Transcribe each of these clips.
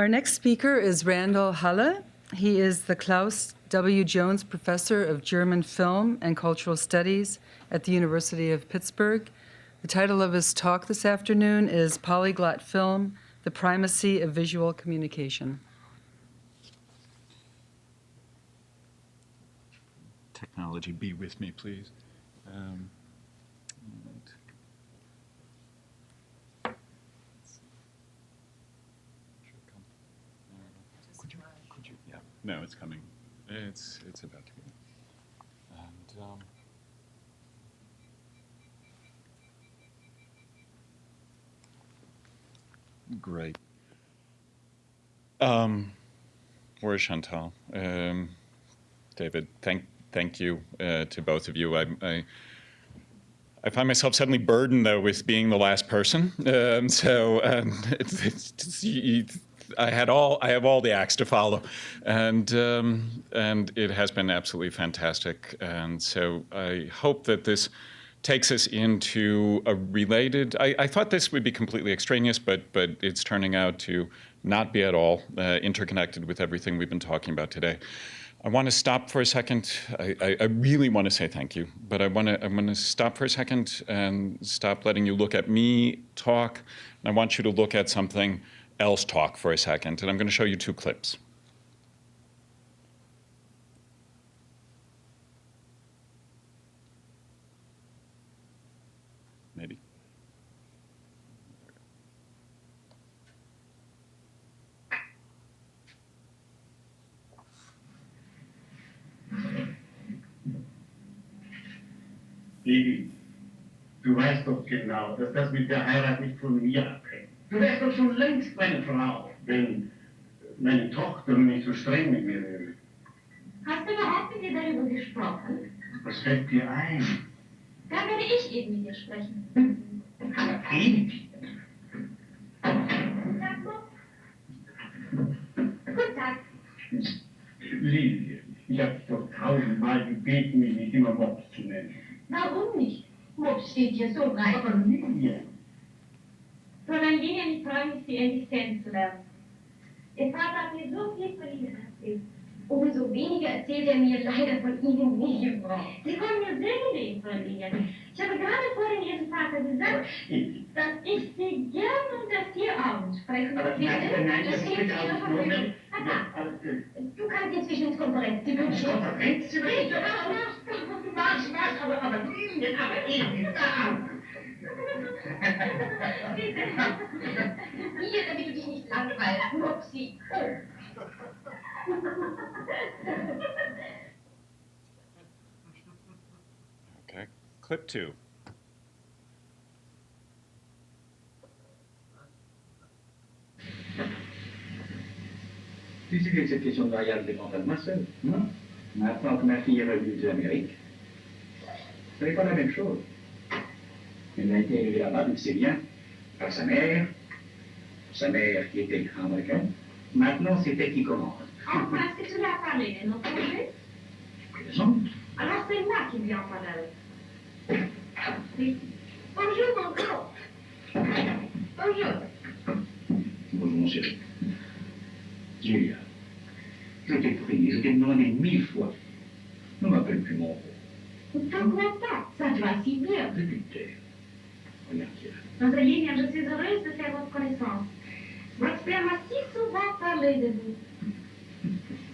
Our next speaker is Randall Halle. He is the Klaus W. Jones Professor of German Film and Cultural Studies at the University of Pittsburgh. The title of his talk this afternoon is Polyglot Film, the Primacy of Visual Communication. Technology, be with me, please. Could you? Yeah. No, it's coming. It's about to be. And great. Where's Chantal? David, thank you to both of you. I find myself suddenly burdened, though, with being the last person. I have all the acts to follow, and it has been absolutely fantastic. And so I hope that this takes us into a related. I thought this would be completely extraneous, but it's turning out to not be at all interconnected with everything we've been talking about today. I want to stop for a second. I really want to say thank you, but I'm going to stop for a second and stop letting you look at me talk. And I want you to look at something else talk for a second. And I'm going to show you two clips. Maybe. Baby, du weißt doch genau, dass das mit der Heirat nicht von mir abhängt. Du wärst doch schon längst meine Frau, wenn meine Tochter nicht so streng mit mir wäre. Hast du überhaupt mit ihr darüber gesprochen? Was fällt dir ein? Dann werde ich eben mit ihr sprechen. Aber primitiv. Sag mal. Guten Tag. Lilie, ich habe dich doch 1000-mal gebeten, mich nicht immer Mops zu nennen. Warum nicht? Mops steht hier so rein. Aber Lilie. Fräulein Linie, ich freue mich, Sie endlich kennenzulernen. Ihr Vater hat mir so viel von Ihnen erzählt. Umso weniger erzählt er mir leider von Ihnen nicht. Sie kommen mir sehr gelegen, Fräulein Linie. Ich habe gerade vorhin Ihrem Vater gesagt, dass ich Sie gerne unter 4 Augen sprechen Aber will. nein, Das steht Ihrer Verfügung. Papa, du kannst inzwischen ins Konferenzzimmer gehen. Konferenzzimmer? Was, aber Lilie, aber eben da. Bitte. Hier, damit du dich nicht langweilst, Mopsi. Okay, clip 2. Tu sais que cette question de mariage dépend pas de moi seul, non? Maintenant que ma fille est revenue de l'Amérique, ce n'est pas la même chose. Elle a été élevée là-bas, tu le sais bien, par sa mère qui était américaine. Maintenant, c'est elle qui commande. Enfin, est-ce que tu lui as parlé de nos projets? Raison. Alors c'est moi qui lui en parlerai. Oui. Bonjour, mon gros. Bonjour. Bonjour, mon chéri. Julia, je t'ai prié, je t'ai demandé 1000 fois. Ne m'appelle plus mon gros. Ne t'en crois pas, ça te va si bien. Je te taire. Regarde, Pierre. Mademoiselle Ligne, je suis heureuse de faire votre connaissance. Votre père m'a si souvent parlé de vous.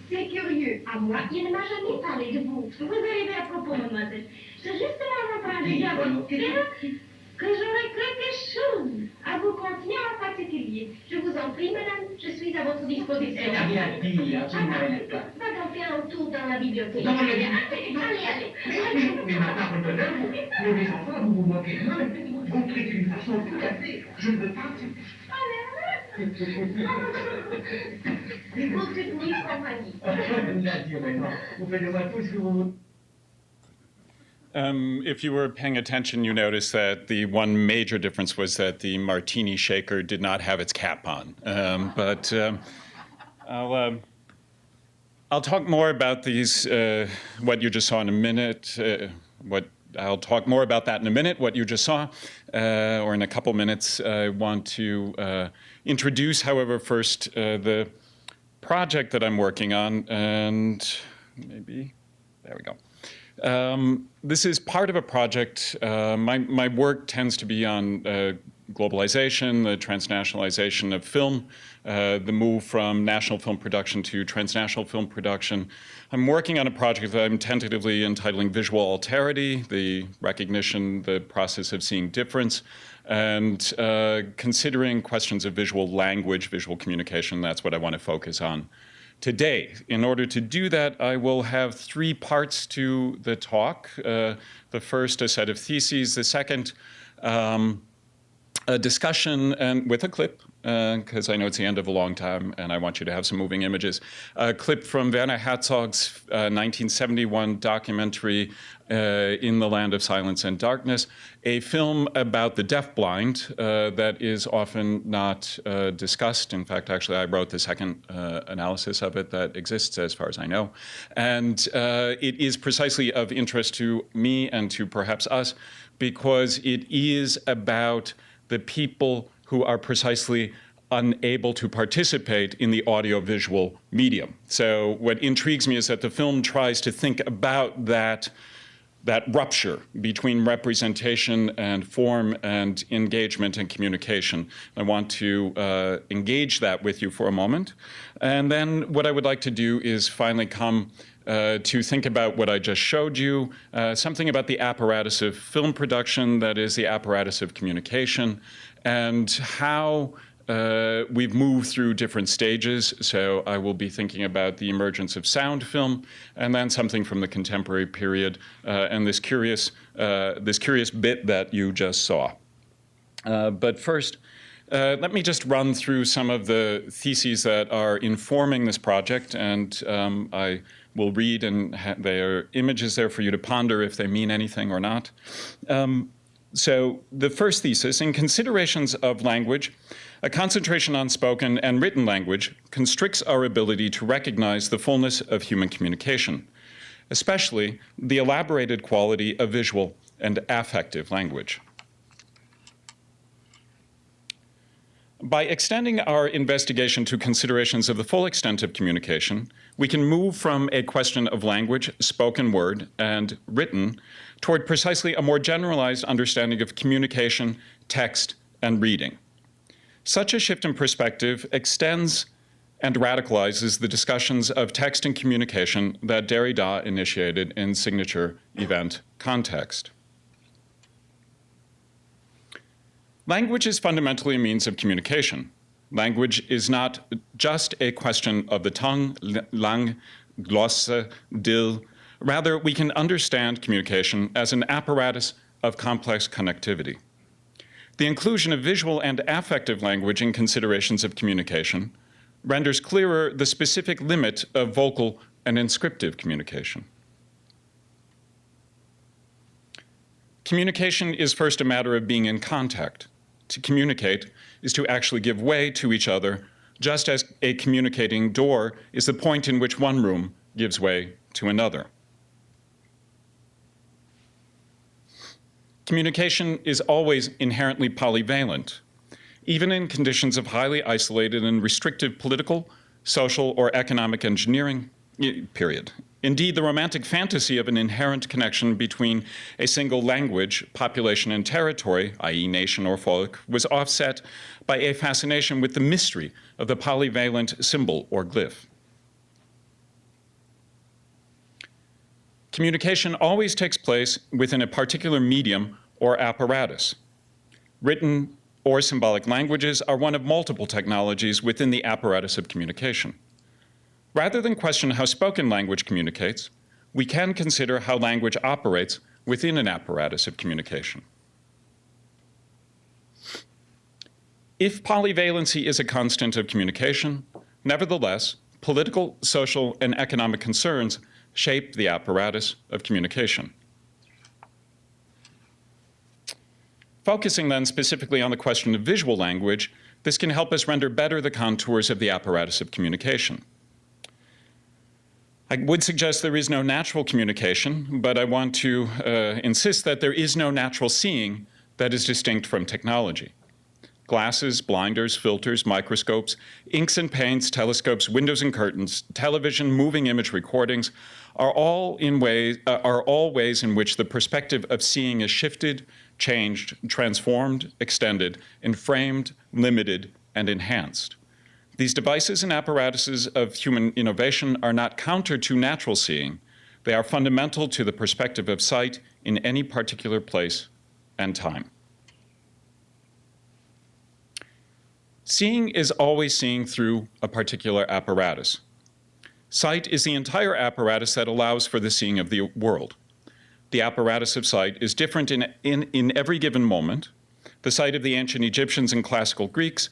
C'est curieux, à moi, il ne m'a jamais parlé de vous. Vous arrivez à propos, mademoiselle. J'étais justement en train de dire à votre père que j'aurais quelque chose à vous confier en particulier. Je vous en prie, madame, je suis à votre disposition. Elle n'a rien dit, absolument rien de ça. Va donc faire un tour dans la bibliothèque. Non, mais- Allez. Mais maintenant, vous, les enfants, vous vous moquez de moi. Vous traitez d'une façon tout à fait. Je ne veux pas. Vous faites nuit compagnie. Naturellement. Vous faites de moi tout ce que vous voulez. If you were paying attention, you noticed that the one major difference was that the martini shaker did not have its cap on. I'll talk more about these, what you just saw in a minute, what I'll talk more about that in a minute, what you just saw, or in a couple minutes. I want to introduce, however, first the project that I'm working on, and maybe, there we go. This is part of a project. My work tends to be on globalization, the transnationalization of film, the move from national film production to transnational film production. I'm working on a project that I'm tentatively entitling Visual Alterity, the recognition, the process of seeing difference, and considering questions of visual language, visual communication. That's what I want to focus on today. In order to do that, I will have 3 parts to the talk. The first, a set of theses. The second, a discussion and with a clip, because I know it's the end of a long time and I want you to have some moving images. A clip from Werner Herzog's 1971 documentary, In the Land of Silence and Darkness, a film about the deafblind that is often not discussed. In fact, actually, I wrote the second analysis of it that exists as far as I know. And it is precisely of interest to me and to perhaps us because it is about the people who are precisely unable to participate in the audiovisual medium. So what intrigues me is that the film tries to think about that rupture between representation and form and engagement and communication. I want to engage that with you for a moment. And then what I would like to do is finally come to think about what I just showed you, something about the apparatus of film production, that is the apparatus of communication, and how we've moved through different stages. So I will be thinking about the emergence of sound film, and then something from the contemporary period, and this curious bit that you just saw. But first, let me just run through some of the theses that are informing this project, and I will read, and there are images there for you to ponder if they mean anything or not. So the first thesis, in considerations of language, a concentration on spoken and written language constricts our ability to recognize the fullness of human communication, especially the elaborated quality of visual and affective language. By extending our investigation to considerations of the full extent of communication, we can move from a question of language, spoken word, and written toward precisely a more generalized understanding of communication, text, and reading. Such a shift in perspective extends and radicalizes the discussions of text and communication that Derrida initiated in signature event context. Language is fundamentally a means of communication. Language is not just a question of the tongue, langue, glosse, dil. Rather, we can understand communication as an apparatus of complex connectivity. The inclusion of visual and affective language in considerations of communication renders clearer the specific limit of vocal and inscriptive communication. Communication is first a matter of being in contact. To communicate is to actually give way to each other, just as a communicating door is the point in which one room gives way to another. Communication is always inherently polyvalent, even in conditions of highly isolated and restrictive political, social, or economic engineering, period. Indeed, the romantic fantasy of an inherent connection between a single language, population, and territory, i.e. nation or folk, was offset by a fascination with the mystery of the polyvalent symbol or glyph. Communication always takes place within a particular medium or apparatus. Written or symbolic languages are one of multiple technologies within the apparatus of communication. Rather than question how spoken language communicates, we can consider how language operates within an apparatus of communication. If polyvalency is a constant of communication, nevertheless, political, social, and economic concerns shape the apparatus of communication. Focusing then specifically on the question of visual language, this can help us render better the contours of the apparatus of communication. I would suggest there is no natural communication, but I want to insist that there is no natural seeing that is distinct from technology. Glasses, blinders, filters, microscopes, inks and paints, telescopes, windows and curtains, television, moving image recordings are all ways in which the perspective of seeing is shifted, changed, transformed, extended, inframed, limited, and enhanced. These devices and apparatuses of human innovation are not counter to natural seeing. They are fundamental to the perspective of sight in any particular place and time. Seeing is always seeing through a particular apparatus. Sight is the entire apparatus that allows for the seeing of the world. The apparatus of sight is different in every given moment. The sight of the ancient Egyptians and classical Greeks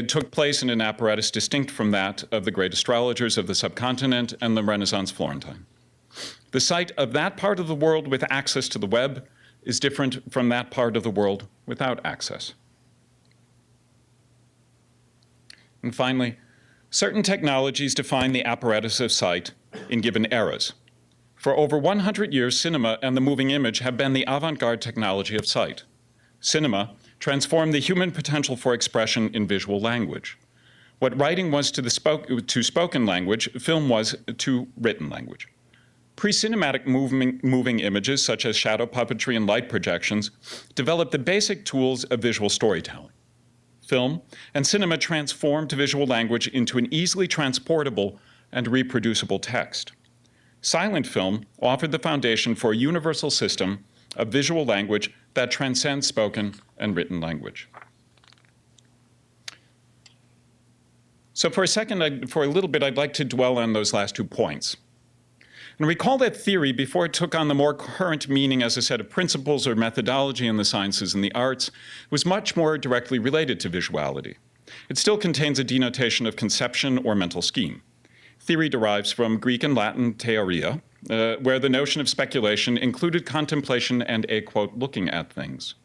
took place in an apparatus distinct from that of the great astrologers of the subcontinent and the Renaissance Florentine. The sight of that part of the world with access to the web is different from that part of the world without access. And finally, certain technologies define the apparatus of sight in given eras. For over 100 years, cinema and the moving image have been the avant-garde technology of sight. Cinema transformed the human potential for expression in visual language. What writing was to spoken language, film was to written language. Pre-cinematic moving images, such as shadow puppetry and light projections, developed the basic tools of visual storytelling. Film and cinema transformed visual language into an easily transportable and reproducible text. Silent film offered the foundation for a universal system of visual language that transcends spoken and written language. So for a little bit, I'd like to dwell on those last 2 points. And recall that theory, before it took on the more current meaning as a set of principles or methodology in the sciences and the arts, was much more directly related to visuality. It still contains a denotation of conception or mental scheme. Theory derives from Greek and Latin theoria, where the notion of speculation included contemplation and a, quote, looking at things.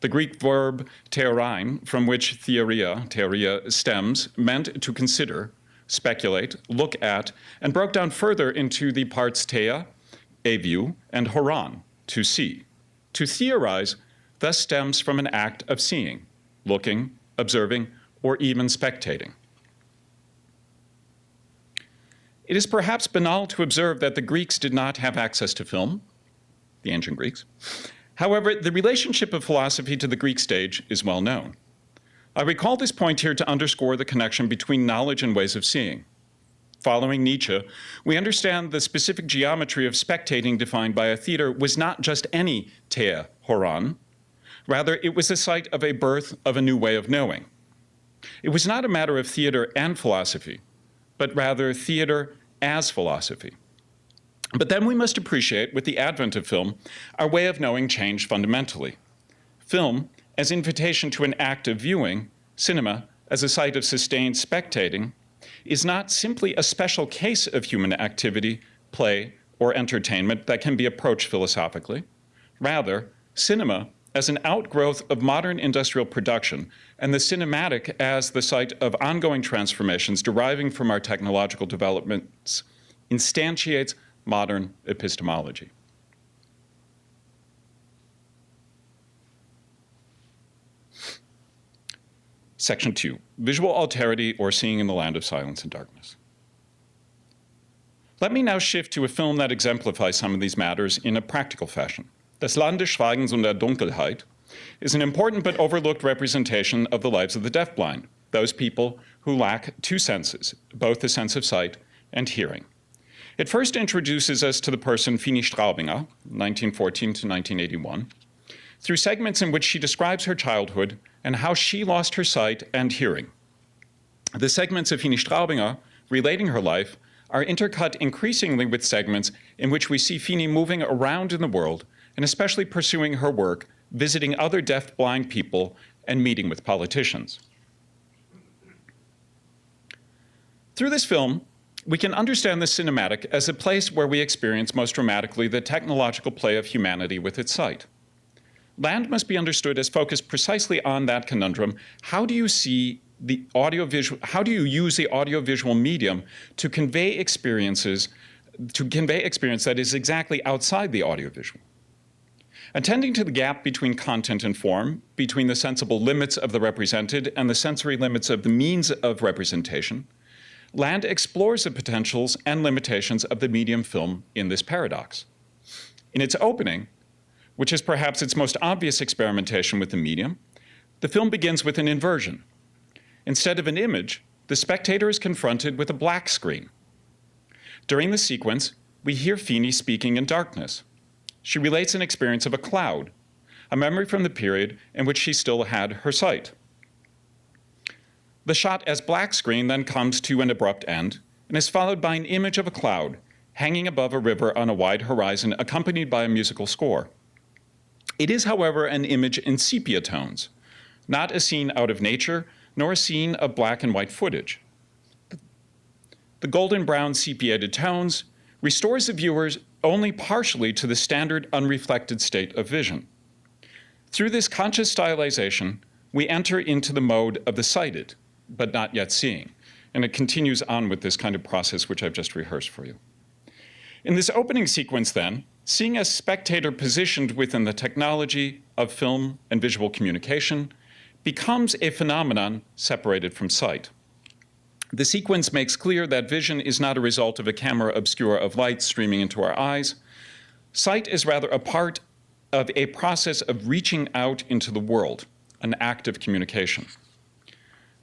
The Greek verb theorein, from which theoria stems, meant to consider, speculate, look at, and broke down further into the parts theia, a view, and horon, to see. To theorize thus stems from an act of seeing, looking, observing, or even spectating. It is perhaps banal to observe that the Greeks did not have access to film, the ancient Greeks. However, the relationship of philosophy to the Greek stage is well known. I recall this point here to underscore the connection between knowledge and ways of seeing. Following Nietzsche, we understand the specific geometry of spectating defined by a theater was not just any theia, horon. Rather, it was the site of a birth of a new way of knowing. It was not a matter of theater and philosophy, but rather theater as philosophy. But then we must appreciate, with the advent of film, our way of knowing changed fundamentally. Film, as invitation to an act of viewing, cinema, as a site of sustained spectating, is not simply a special case of human activity, play, or entertainment that can be approached philosophically. Rather, cinema, as an outgrowth of modern industrial production, and the cinematic as the site of ongoing transformations deriving from our technological developments, instantiates modern epistemology. Section 2, visual alterity or seeing in the land of silence and darkness. Let me now shift to a film that exemplifies some of these matters in a practical fashion. Das Land des Schweigens und der Dunkelheit is an important but overlooked representation of the lives of the deafblind, those people who lack 2 senses, both the sense of sight and hearing. It first introduces us to the person Fini Straubinger, 1914 to 1981, through segments in which she describes her childhood and how she lost her sight and hearing. The segments of Fini Straubinger relating her life are intercut increasingly with segments in which we see Fini moving around in the world and especially pursuing her work, visiting other deaf-blind people and meeting with politicians. Through this film, we can understand the cinematic as a place where we experience most dramatically the technological play of humanity with its sight. Land must be understood as focused precisely on that conundrum. How do you use the audiovisual medium to convey experiences to convey experience that is exactly outside the audiovisual. Attending to the gap between content and form, between the sensible limits of the represented and the sensory limits of the means of representation, Land explores the potentials and limitations of the medium film in this paradox. In its opening, which is perhaps its most obvious experimentation with the medium, the film begins with an inversion. Instead of an image, the spectator is confronted with a black screen. During the sequence, we hear Feeney speaking in darkness. She relates an experience of a cloud, a memory from the period in which she still had her sight. The shot as black screen then comes to an abrupt end and is followed by an image of a cloud hanging above a river on a wide horizon accompanied by a musical score. It is, however, an image in sepia tones, not a scene out of nature, nor a scene of black and white footage. The golden brown sepiated tones restores the viewers only partially to the standard unreflected state of vision. Through this conscious stylization, we enter into the mode of the sighted, but not yet seeing. And it continues on with this kind of process which I've just rehearsed for you. In this opening sequence then, seeing a spectator positioned within the technology of film and visual communication becomes a phenomenon separated from sight. The sequence makes clear that vision is not a result of a camera obscura of light streaming into our eyes. Sight is rather a part of a process of reaching out into the world, an act of communication.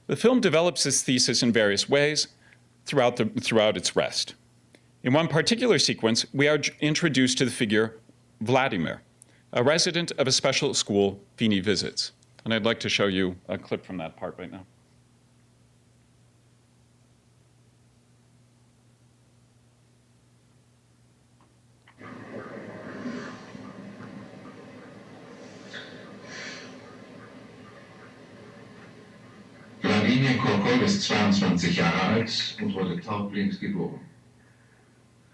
The film develops this thesis in various ways throughout its rest. In one particular sequence, we are introduced to the figure Vladimir, a resident of a special school Feeney visits. And I'd like to show you a clip from that part right now. Vladimir Korkol ist 22 Jahre alt und wurde taubblind geboren.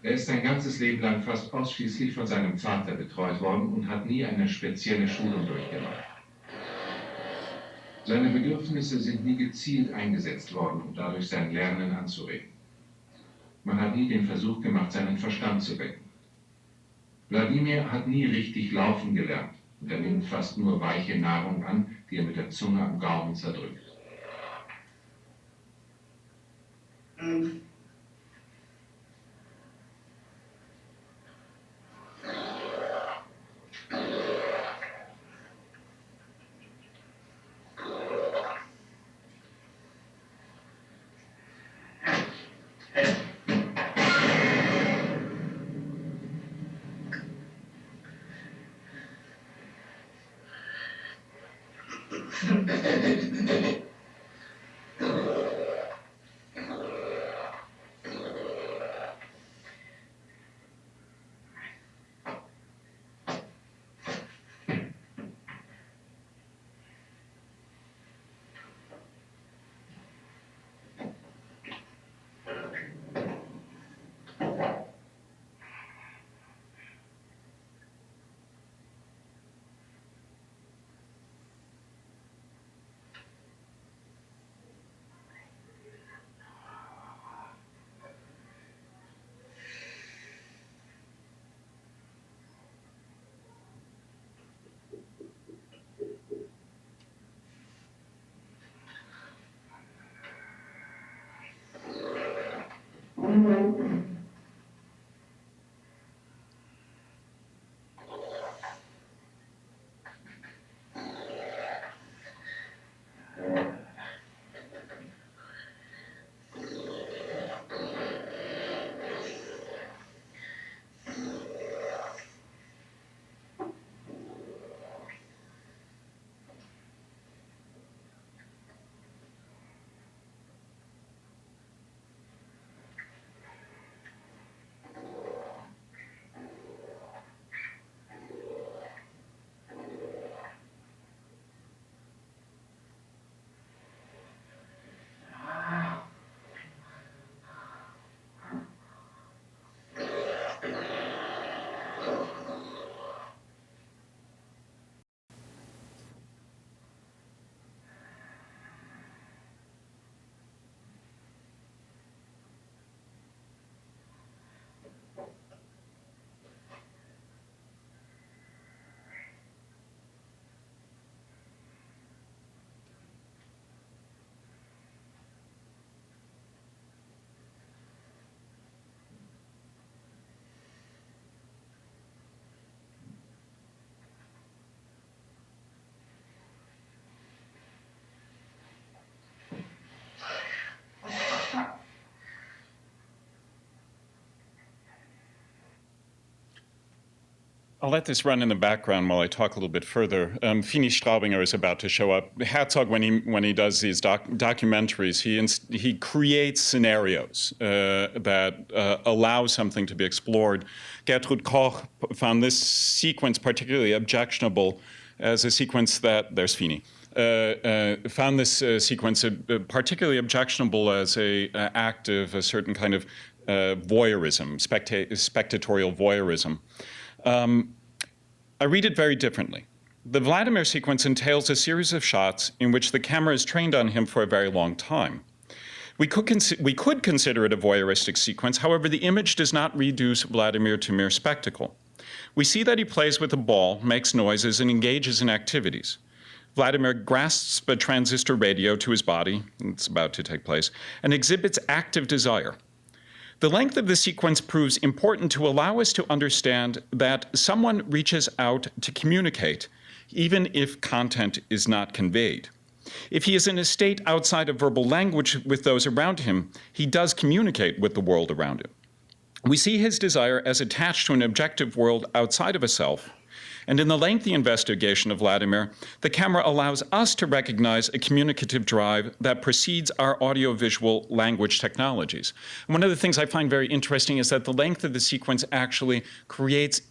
Ist sein ganzes Leben lang fast ausschließlich von seinem Vater betreut worden und hat nie eine spezielle Schulung durchgemacht. Seine Bedürfnisse sind nie gezielt eingesetzt worden, um dadurch sein Lernen anzuregen. Man hat nie den Versuch gemacht, seinen Verstand zu wecken. Wladimir hat nie richtig laufen gelernt und er nimmt fast nur weiche Nahrung an, die er mit der Zunge am Gaumen zerdrückt. I'll let this run in the background while I talk a little bit further. Fini Straubinger is about to show up. Herzog, when he does these documentaries, he creates scenarios that allow something to be explored. Gertrud Koch found this sequence particularly objectionable as a sequence that, there's Fini, found this sequence particularly objectionable as an act of a certain kind of voyeurism, spectatorial voyeurism. I read it very differently. The Vladimir sequence entails a series of shots in which the camera is trained on him for a very long time. We could consider it a voyeuristic sequence, however, the image does not reduce Vladimir to mere spectacle. We see that he plays with a ball, makes noises, and engages in activities. Vladimir grasps a transistor radio to his body, it's about to take place, and exhibits active desire. The length of the sequence proves important to allow us to understand that someone reaches out to communicate, even if content is not conveyed. If he is in a state outside of verbal language with those around him, he does communicate with the world around him. We see his desire as attached to an objective world outside of a self, and in the lengthy investigation of Vladimir, the camera allows us to recognize a communicative drive that precedes our audiovisual language technologies. And one of the things I find very interesting is that the length of the sequence actually creates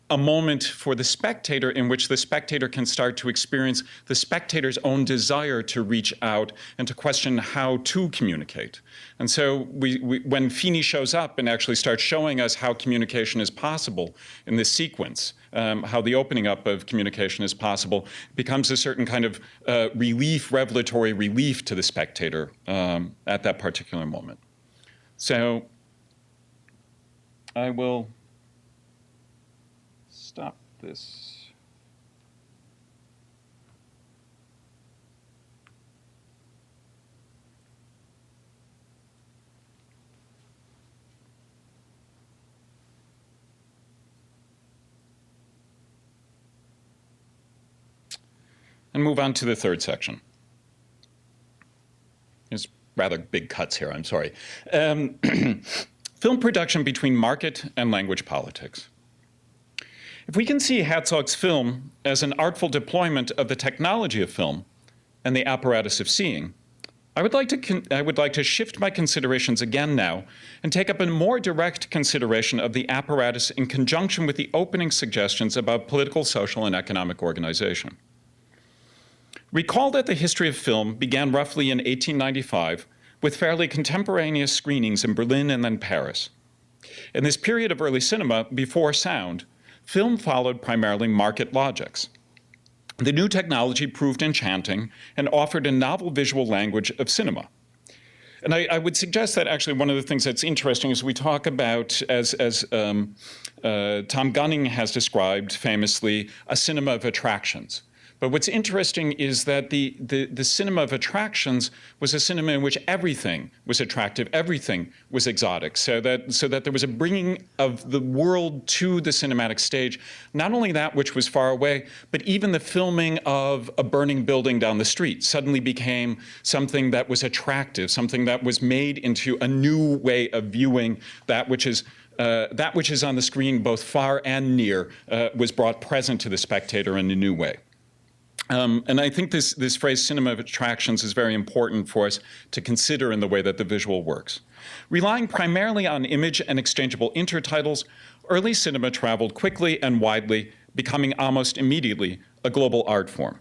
a moment for the spectator in which the spectator can start to experience the spectator's own desire to reach out and to question how to communicate. And so when Fini shows up and actually starts showing us how communication is possible in this sequence, how the opening up of communication is possible, becomes a certain kind of relief, revelatory relief to the spectator at that particular moment. So I will stop this. And move on to the third section. There's rather big cuts here, I'm sorry. Film production between market and language politics. If we can see Herzog's film as an artful deployment of the technology of film and the apparatus of seeing, I would like to shift my considerations again now and take up a more direct consideration of the apparatus in conjunction with the opening suggestions about political, social, and economic organization. Recall that the history of film began roughly in 1895 with fairly contemporaneous screenings in Berlin and then Paris. In this period of early cinema, before sound, film followed primarily market logics. The new technology proved enchanting and offered a novel visual language of cinema. And I would suggest that actually one of the things that's interesting is we talk about, as Tom Gunning has described famously, a cinema of attractions. But what's interesting is that the cinema of attractions was a cinema in which everything was attractive, everything was exotic, so that there was a bringing of the world to the cinematic stage, not only that which was far away, but even the filming of a burning building down the street suddenly became something that was attractive, something that was made into a new way of viewing that which is on the screen, both far and near, was brought present to the spectator in a new way. And I think this phrase, cinema of attractions, is very important for us to consider in the way that the visual works. Relying primarily on image and exchangeable intertitles, early cinema traveled quickly and widely, becoming almost immediately a global art form.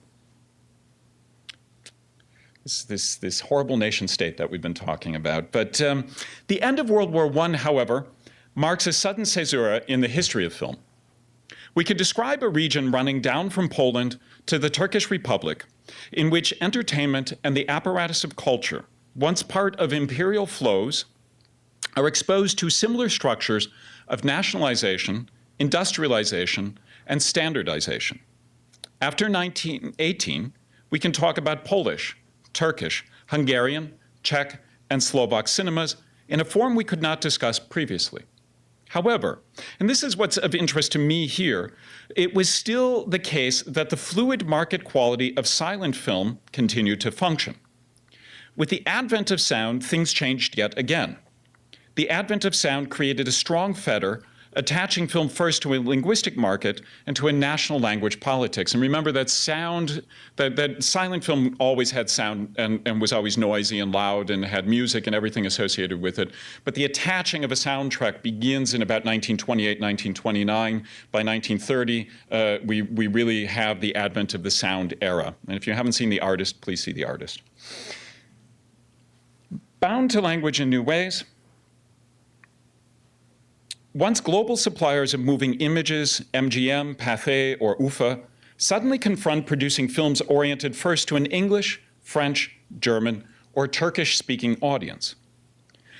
This horrible nation state that we've been talking about. But the end of World War I, however, marks a sudden caesura in the history of film. We could describe a region running down from Poland to the Turkish Republic, in which entertainment and the apparatus of culture, once part of imperial flows, are exposed to similar structures of nationalization, industrialization, and standardization. After 1918, we can talk about Polish, Turkish, Hungarian, Czech, and Slovak cinemas in a form we could not discuss previously. However, and this is what's of interest to me here, it was still the case that the fluid market quality of silent film continued to function. With the advent of sound, things changed yet again. The advent of sound created a strong fetter attaching film first to a linguistic market and to a national language politics. And remember that that silent film always had sound and was always noisy and loud and had music and everything associated with it. But the attaching of a soundtrack begins in about 1928, 1929. By 1930, we really have the advent of the sound era. And if you haven't seen The Artist, please see The Artist. Bound to language in new ways. Once global suppliers of moving images, MGM, Pathé, or UFA, suddenly confront producing films oriented first to an English, French, German, or Turkish-speaking audience.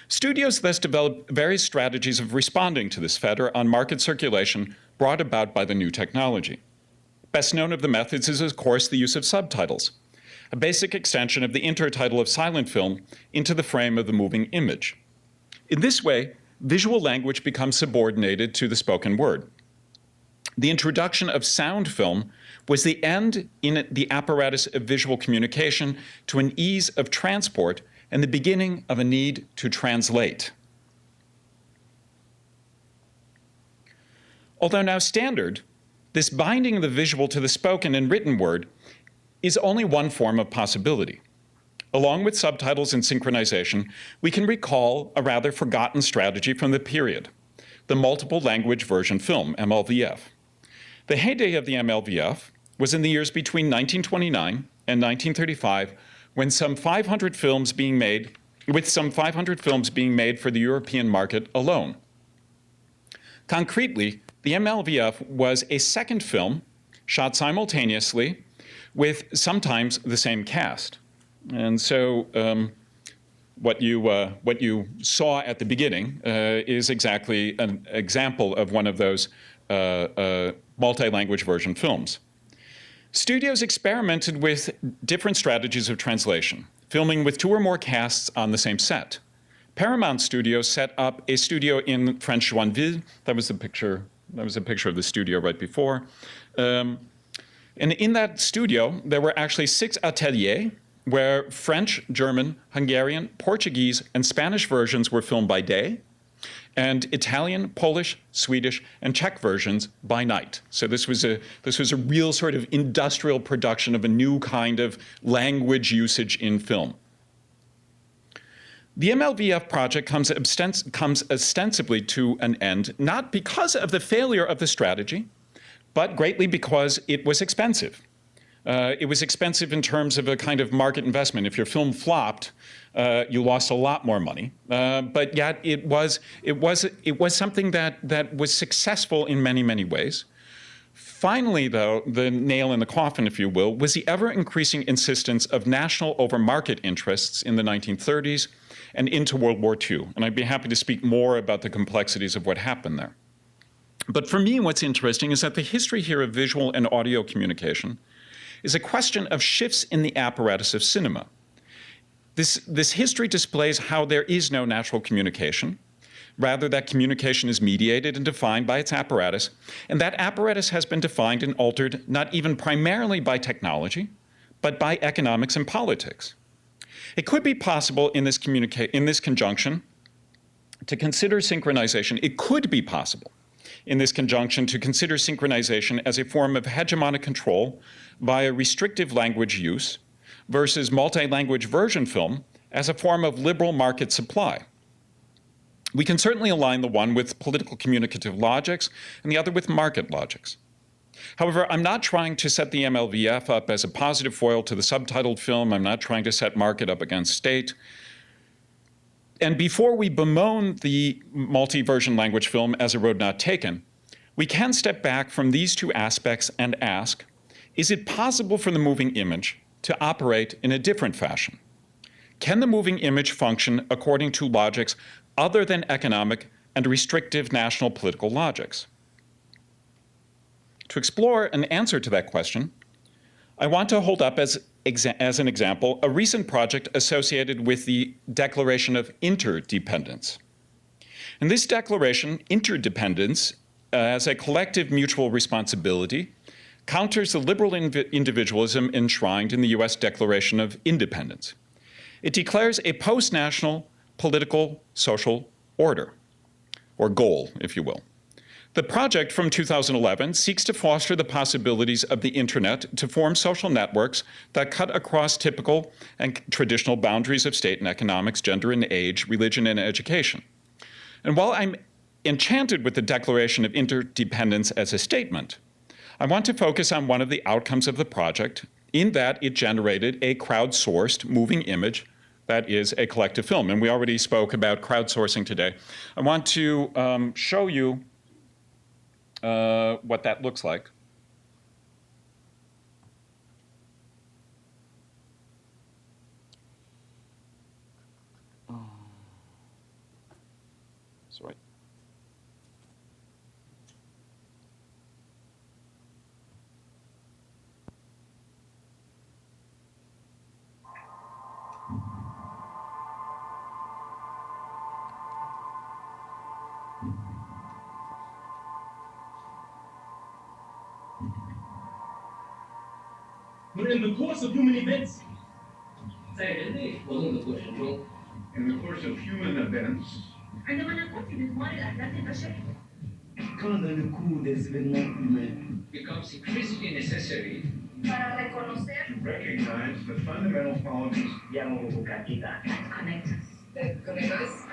Studios thus develop various strategies of responding to this fetter on market circulation brought about by the new technology. Best known of the methods is, of course, the use of subtitles, a basic extension of the intertitle of silent film into the frame of the moving image. In this way, visual language becomes subordinated to the spoken word. The introduction of sound film was the end in the apparatus of visual communication to an ease of transport and the beginning of a need to translate. Although now standard, this binding of the visual to the spoken and written word is only one form of possibility. Along with subtitles and synchronization, we can recall a rather forgotten strategy from the period, the multiple language version film, MLVF. The heyday of the MLVF was in the years between 1929 and 1935, when some 500 films being made, with some 500 films being made for the European market alone. Concretely, the MLVF was a second film shot simultaneously with sometimes the same cast. And so what you saw at the beginning is exactly an example of one of those multi-language version films. Studios experimented with different strategies of translation, filming with 2 or more casts on the same set. Paramount Studios set up a studio in French Joinville. That was a picture of the studio right before. And in that studio, there were actually 6 ateliers where French, German, Hungarian, Portuguese, and Spanish versions were filmed by day, and Italian, Polish, Swedish, and Czech versions by night. So this was a real sort of industrial production of a new kind of language usage in film. The MLVF project comes ostensibly to an end, not because of the failure of the strategy, but greatly because it was expensive. It was expensive in terms of a kind of market investment. If your film flopped, you lost a lot more money. But yet it was something that was successful in many, many ways. Finally, though, the nail in the coffin, if you will, was the ever-increasing insistence of national over market interests in the 1930s and into World War II. And I'd be happy to speak more about the complexities of what happened there. But for me, what's interesting is that the history here of visual and audio communication is a question of shifts in the apparatus of cinema. This history displays how there is no natural communication. Rather, that communication is mediated and defined by its apparatus, and that apparatus has been defined and altered not even primarily by technology, but by economics and politics. It could be possible in this conjunction to consider synchronization. It could be possible in this conjunction to consider synchronization as a form of hegemonic control via restrictive language use versus multi-language version film as a form of liberal market supply. We can certainly align the one with political communicative logics and the other with market logics. However, I'm not trying to set the MLVF up as a positive foil to the subtitled film. I'm not trying to set market up against state. And before we bemoan the multi-version language film as a road not taken, we can step back from these two aspects and ask, is it possible for the moving image to operate in a different fashion? Can the moving image function according to logics other than economic and restrictive national political logics? To explore an answer to that question, I want to hold up as an example a recent project associated with the Declaration of Interdependence. In this declaration, interdependence as a collective mutual responsibility counters the liberal individualism enshrined in the US Declaration of Independence. It declares a post-national political social order, or goal, if you will. The project from 2011 seeks to foster the possibilities of the internet to form social networks that cut across typical and traditional boundaries of state and economics, gender and age, religion and education. And while I'm enchanted with the declaration of interdependence as a statement, I want to focus on one of the outcomes of the project, in that it generated a crowdsourced moving image that is a collective film. And we already spoke about crowdsourcing today. I want to show you what that looks like. Sorry. But in the course of human events, in the course of human events, عندما نقوم بإضمار الأحداث البشرية quand dans le cours des événements humains, becomes increasingly necessary para reconocer to recognize the fundamental qualities that connect us.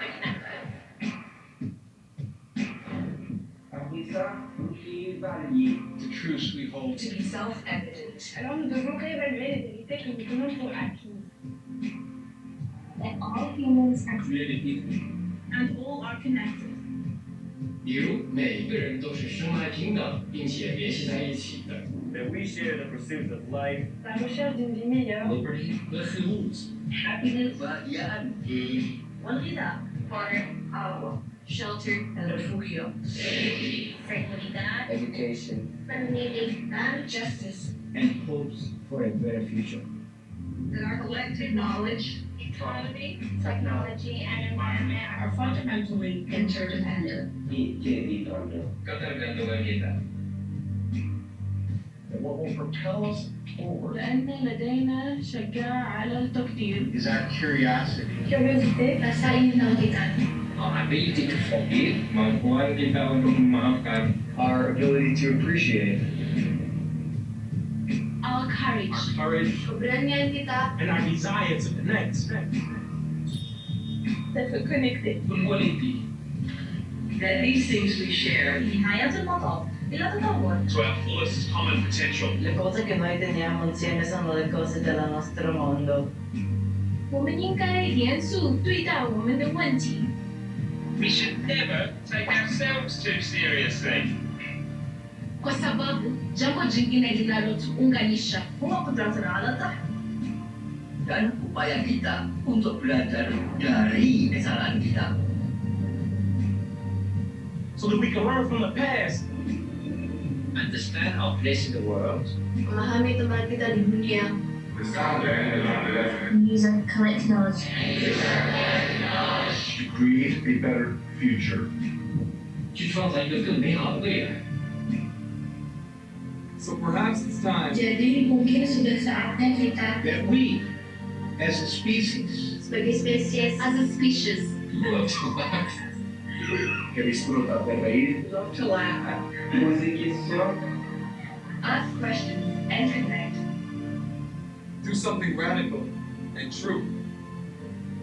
the truths we hold To be self-evident. Alors nous devons réévaluer les vérités que nous prenons pour acquises. That all humans are created equal. And all are connected. 比如每一个人都是生来平等，并且联系在一起的。 that we share the pursuit of life, La recherche d'une vie meilleure. Liberty, refuge, happiness, variedad, والغذاء, water, agua, shelter, el refugio, seguridad, education, fraternidad, justice, and hopes for a better future. that our collective knowledge, economy, technology, and environment Are fundamentally interdependent. Katakan kita. And what will propel us forward لأن لدينا شجاعة على التقدير. is our curiosity. Curiosité. Rasa ingin tahu kita. Our ability to forgive, kemampuan kita untuk memaafkan. Our ability to appreciate. Our courage. Our courage, Keberanian kita. and our desire to connect. D'être connecté. equality, That these things we share. نهاية المطاف إلى تطور. To our fullest common potential. Le cose che noi teniamo insieme sono le cose del nostro mondo. 我们应该严肃对待我们的问题。 We should never take ourselves too seriously. Kwa sababu jambo jingine linalotuunganisha huwa kudratana ala tahap. Dan upaya kita untuk belajar dari kesalahan kita. So that we can learn from the past understand our place in the world, Memahami tempat kita di dunia. To Use our collective knowledge. create a better future. 去创造一个更美好的未来。 So perhaps it's time Jadi mungkin sudah saatnya kita That we, as a species, sebagai spesies, as a species, love to laugh. que disfruta de reír, love to laugh, ask questions, and connect. do something radical and true.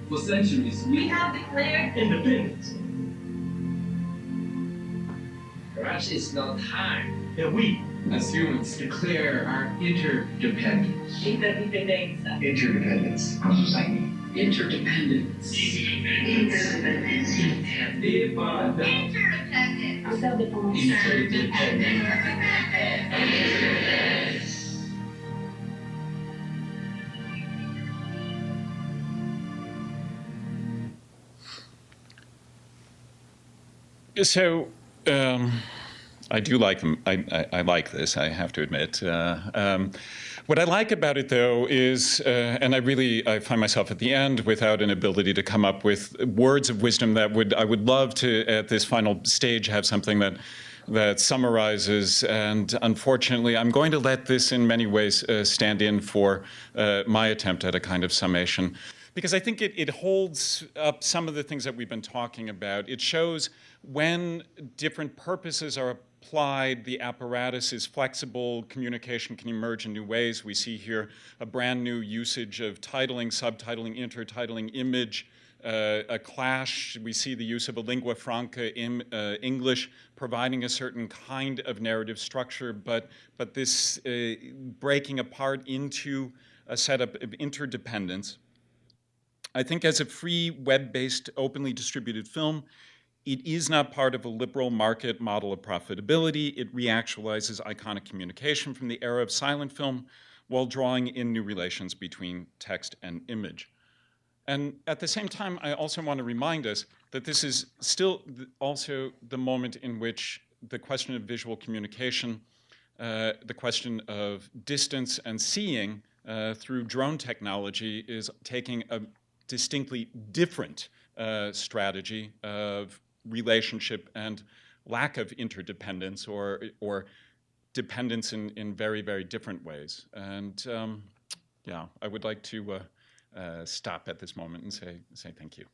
For centuries, We have declared Independence. perhaps it's now time That we, as humans, declare our interdependence. Interdependenza. interdependence. Interdependence. interdependence. independent. Interdépendance. Interdependence. So I do like them. I like this, I have to admit. What I like about it, though, is, and I find myself at the end without an ability to come up with words of wisdom that I would love to, at this final stage, have something that summarizes. And unfortunately, I'm going to let this in many ways stand in for my attempt at a kind of summation. because I think it holds up some of the things that we've been talking about. It shows when different purposes are applied, the apparatus is flexible, communication can emerge in new ways. We see here a brand new usage of titling, subtitling, intertitling, image, a clash. We see the use of a lingua franca in English providing a certain kind of narrative structure, but this breaking apart into a setup of interdependence. I think as a free, web-based, openly distributed film, it is not part of a liberal market model of profitability. It reactualizes iconic communication from the era of silent film while drawing in new relations between text and image. And at the same time, I also want to remind us that this is still also the moment in which the question of visual communication, the question of distance and seeing through drone technology is taking a distinctly different strategy of relationship and lack of interdependence or dependence in very, very different ways. And yeah, I would like to stop at this moment and say thank you.